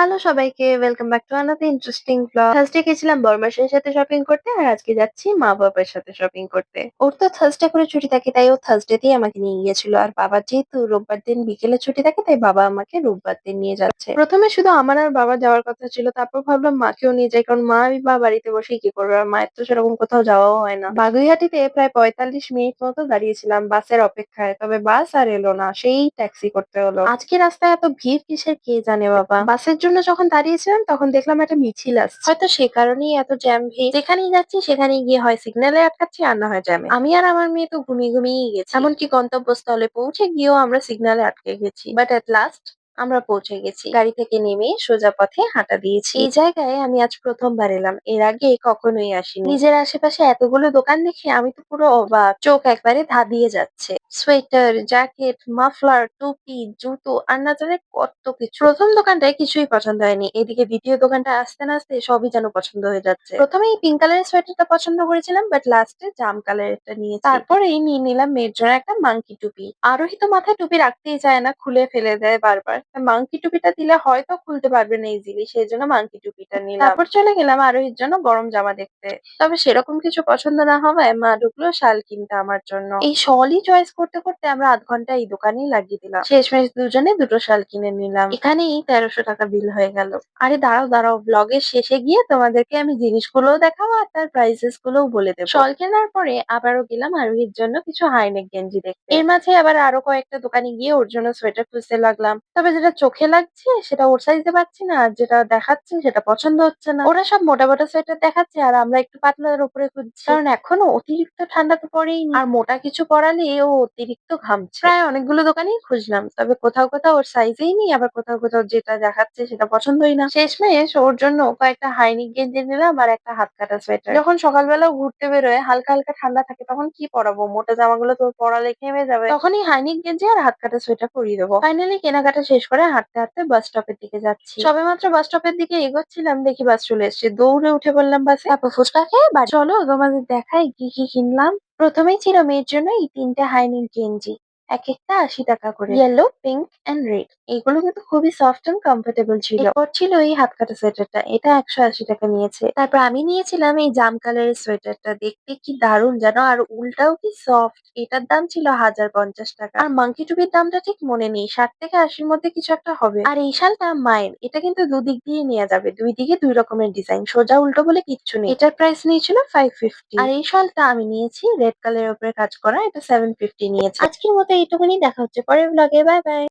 Hello সবাইকে, welcome back to another interesting blog. Thursday গেছিলাম বড়মাসের সাথে শপিং করতে, আর আজকে যাচ্ছি মা বাবার সাথে শপিং করতে। ওর তো থার্সডে করে ছুটি থাকে, তাই ও থার্সডেতেই আমাকে নিয়ে গিয়েছিল। আর বাবার যেহেতু রোববার দিন বিকেলে ছুটি থাকে, তাই বাবা আমাকে রোববার দিন নিয়ে যাচ্ছে। প্রথমে শুধু আমার আর বাবা যাওয়ার কথা ছিল, তারপর ভাবলাম মাকেও নিয়ে যাই, কারণ মা বা বাড়িতে বসেই কি করবে, আর মায়ের তো সেরকম কোথাও যাওয়াও হয় না। বাগুইহাটিতে প্রায় 45 মিনিট মতো দাঁড়িয়েছিলাম বাসের অপেক্ষায়, তবে বাস আর এলো না, সেই ট্যাক্সি করতে হলো। আজকে রাস্তায় এত ভিড় কিসের কে জানে বাবা। বাসের জন্য যখন দাঁড়িয়েছিলাম তখন দেখলাম একটা মিছিল আসছে, হয়তো সে কারণেই এত জ্যাম ভিড়। যেখানেই যাচ্ছি সেখানেই গিয়ে হয় সিগন্যালে আটকাচ্ছি, আর না হয় জ্যামে। আমি আর আমার মেয়ে তো ঘুমিয়ে ঘুমিয়েই গেছি, এমনকি গন্তব্যস্থলে পৌঁছে গিয়েও আমরা সিগন্যালে আটকে গেছি। বাট এট লাস্ট আমরা পৌঁছে গেছি। গাড়ি থেকে নেমে সোজা পথে হাঁটা দিয়েছি। এই জায়গায় আমি আজ প্রথমবার এলাম, এর আগে কখনোই আসিনি। নিজের আশেপাশে এতগুলো দোকান দেখে আমি তো পুরো অবাক, চোখ একবারে ধাঁধিয়ে যাচ্ছে। সোয়েটার, জ্যাকেট, মাফলার, টুপি, জুতো আর না জানে কত কিছু। প্রথম দোকানটায় কিছুই পছন্দ হয়নি, এদিকে দ্বিতীয় দোকানটা আসতে না আসতে সবই যেন পছন্দ হয়ে যাচ্ছে। প্রথমে এই পিঙ্ক কালারের সোয়েটারটা পছন্দ করেছিলাম, বাট লাস্টে জাম কালারেরটা নিয়েছি। তারপরেই নিয়ে নিলাম মেয়ের জন্য একটা মাংকি টুপি। আরোহী তো মাথায় টুপি রাখতেই চায় না, খুলে ফেলে দেয় বারবার। মাংকি টুপিটা দিলে হয়তো খুলতে পারবে না ইজিলি, সেই জন্য মাংকি টুপিটা নিলাম। তারপর চলে গেলাম আরোহীর জন্য গরম জামা দেখতে। তবে সেরকম কিছু পছন্দ না হওয়ায় মা ঢুকলো শাল কিনতে আমার জন্য। এই শলই চয়েস করতে করতে আমরা আধ ঘন্টা এই দোকানেই লাগিয়ে দিলাম। শেষমেশ দুজনে দুটো শাল কিনে নিলাম। এখানেই 1300 টাকা বিল হয়ে গেল। আরে দাঁড়াও দাঁড়াও, ব্লগের শেষে গিয়ে তোমাদেরকে আমি জিনিসগুলোও দেখাবো আর তার প্রাইসেস গুলোও বলে দেবো। শল কেনার পরে আবারও গেলাম আরোহীর জন্য কিছু হাইনেক গেঞ্জি দেখতে। এর মাঝে আবার আরো কয়েকটা দোকানে গিয়ে ওর জন্য সোয়েটার খুঁজতে লাগলাম। তবে যেটা চোখে লাগছে সেটা ওর সাইজে পাচ্ছি না, আর যেটা দেখাচ্ছে সেটা পছন্দ হচ্ছে না। ওরা সব মোটা মোটা সোয়েটার দেখাচ্ছে, আর আমরা একটু পাতলার উপরে খুঁজছি, কারণ এখনো অতিরিক্ত ঠান্ডা তো পড়েইনি, আর মোটা কিছু পরালে ও অতিরিক্ত ঘামছে। প্রায় অনেকগুলো দোকানেই খুঁজলাম, তবে কোথাও কোথাও ওর সাইজেই নেই, আবার কোথাও কোথাও যেটা দেখাচ্ছে সেটা পছন্দই না। শেষমেশ ওর জন্য কয়েকটা হাইনেক গেঞ্জি নিলাম আর একটা হাত কাটা সোয়েটার। যখন সকালবেলাও ঘুরতে বেরোয়, হালকা হালকা ঠান্ডা থাকে, তখন কি পরাবো, মোটা জামাগুলো তো পরালে ঘেমে যাবে, তখনই হাইনেক গেঞ্জি আর হাত কাটা সোয়েটার পরিয়ে দেবো। ফাইনালি কেনাকাটা শেষ করে হাঁটতে হাঁটতে বাস স্টপের দিকে যাচ্ছি। সবেমাত্র বাস স্টপের দিকে এগোচ্ছিলাম, দেখি বাস চলে এসেছে। দৌড়ে উঠে পড়লাম বাসে, তারপর ফুচকা খেয়ে বাড়ি। চলো তোমাদের দেখাই কি কি কিনলাম। প্রথমেই ছিল মেয়ের জন্য এই 3টে হাইনেক গেঞ্জি, এক একটা 80 টাকা করে, ইয়েলো, পিঙ্ক এন্ড রেড। এগুলো কিন্তু খুবই সফট এন্ড কমফোর্টেবল ছিল। এরপর ছিল এই হাত কাটা সোয়েটারটা, এটা 180 টাকা নিয়েছে। তারপর আমি নিয়েছিলাম এই জাম কালারের সোয়েটারটা, দেখতে কি দারুণ জানো, আর উলটাও কি সফট। এটার দাম ছিল 1050 টাকা। আর মাংকি টুপির দামটা ঠিক মনে নেই, 60 থেকে 80-র মধ্যে কিছু একটা হবে। আর এই শালটা মায়ের, এটা কিন্তু দুদিক দিয়ে নেওয়া যাবে, দুই দিকে দুই রকমের ডিজাইন, সোজা উল্টো বলে কিচ্ছু নেই। এটার প্রাইস নিয়েছিল 550। আর এই শালটা আমি নিয়েছি রেড কালারের উপরে কাজ করা, এটা 750 নিয়েছে। আজকের মতো এইটুকুনি, দেখা হচ্ছে পরের ব্লগে, বাই বাই।